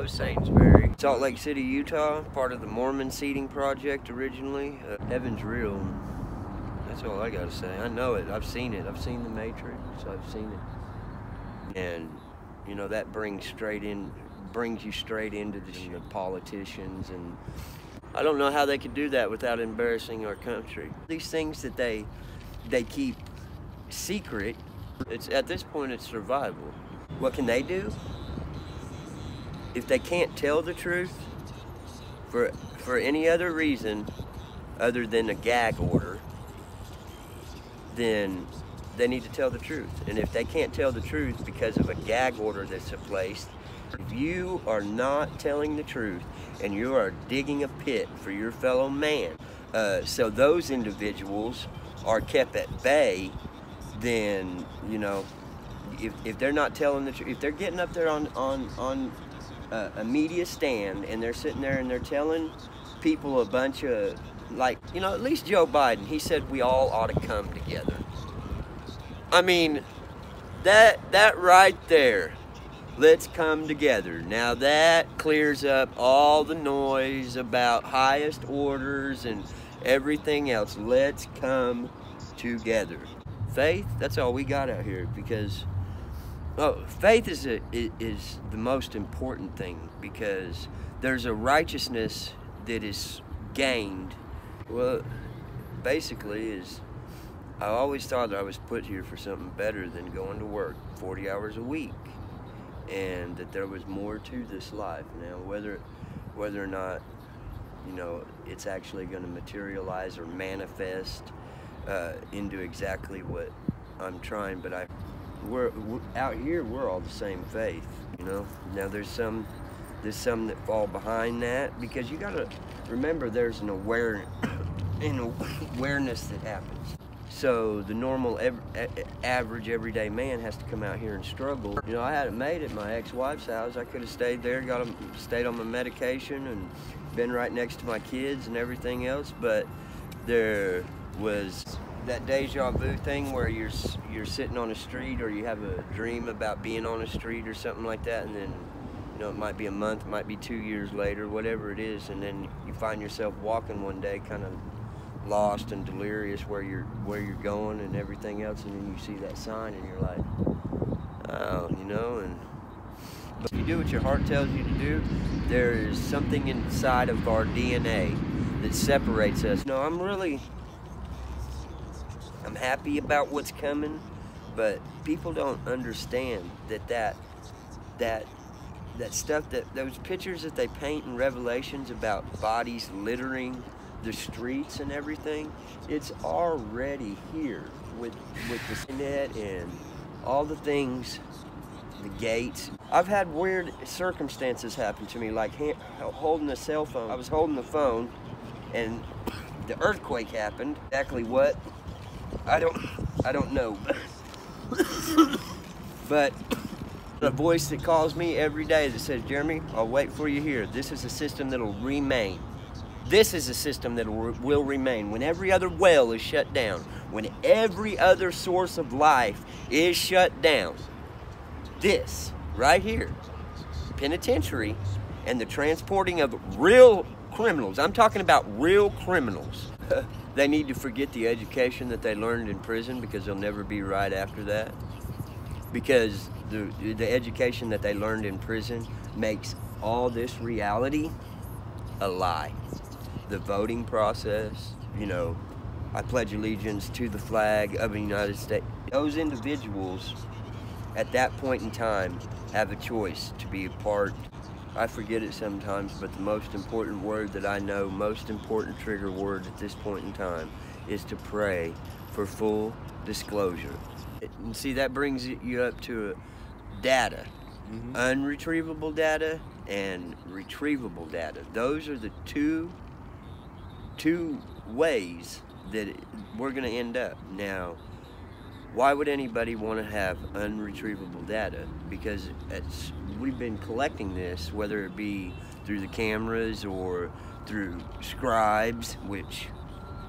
Sainsbury. Salt Lake City, Utah, part of the Mormon seeding project originally. Heaven's real. That's all I gotta say. I know it. I've seen it. I've seen the Matrix. I've seen it. And you know, that brings you straight into the politicians, and I don't know how they could do that without embarrassing our country. These things that they keep secret, it's at this point it's survival. What can they do? If they can't tell the truth for any other reason other than a gag order, then they need to tell the truth. And if they can't tell the truth because of a gag order that's in place, if you are not telling the truth and you are digging a pit for your fellow man, so those individuals are kept at bay, then, you know, if they're not telling the truth, if they're getting up there on a media stand and they're sitting there and they're telling people a bunch of, like, you know, at least Joe Biden, he said we all ought to come together. I mean, that right there, let's come together. Now that clears up all the noise about highest orders and everything else. Let's come together. Faith, that's all we got out here, because faith is the most important thing, because there's a righteousness that is gained. Well, basically is, I always thought I was put here for something better than going to work 40 hours a week, and that there was more to this life. Now, whether or not, you know, it's actually going to materialize or manifest into exactly what I'm trying, but we're out here, we're all the same faith, you know. Now there's some that fall behind that, because you got to remember there's an awareness that happens. So the normal, average, everyday man has to come out here and struggle. You know, I had it made at my ex-wife's house. I could have stayed there, stayed on my medication, and been right next to my kids and everything else. But there was that deja vu thing where you're sitting on a street, or you have a dream about being on a street or something like that, and then, you know, it might be a month, it might be 2 years later, whatever it is, and then you find yourself walking one day kind of lost and delirious where you're going and everything else, and then you see that sign and you're like, oh, you know. But if you do what your heart tells you to do, there is something inside of our DNA that separates us. No, I'm happy about what's coming, but people don't understand that stuff, that those pictures that they paint in Revelations about bodies littering the streets and everything, it's already here with the net and all the things, the gates. I've had weird circumstances happen to me, like holding a cell phone. I was holding the phone and the earthquake happened. Exactly what? I don't know. But a voice that calls me every day that says, Jeremy, I'll wait for you here. This is a system that'll remain. This is a system that will remain. When every other well is shut down, when every other source of life is shut down, this right here, penitentiary, and the transporting of real criminals, I'm talking about real criminals, they need to forget the education that they learned in prison, because they'll never be right after that. Because the education that they learned in prison makes all this reality a lie. The voting process, you know, I pledge allegiance to the flag of the United States. Those individuals at that point in time have a choice to be a part. I forget it sometimes, but the most important word that I know, most important trigger word at this point in time, is to pray for full disclosure. And see, that brings you up to data. Unretrievable data and retrievable data. Those are the two ways that we're going to end up. Now, why would anybody want to have unretrievable data? Because we've been collecting this, whether it be through the cameras or through scribes, which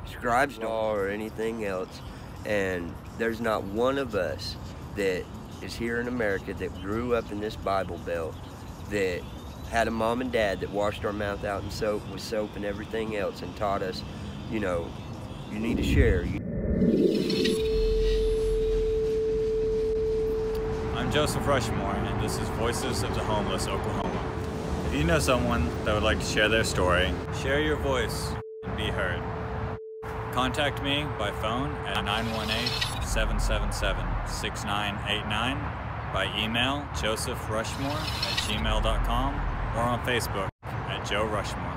scribes don't, or anything else, and there's not one of us that is here in America that grew up in this Bible Belt that had a mom and dad that washed our mouth out in soap with soap and everything else and taught us, you know, you need to share. I'm Joseph Rushmore, and this is Voices of the Homeless, Oklahoma. If you know someone that would like to share their story, share your voice and be heard. Contact me by phone at 918-777-6989, by email josephrushmore@gmail.com, or on Facebook at Joe Rushmore.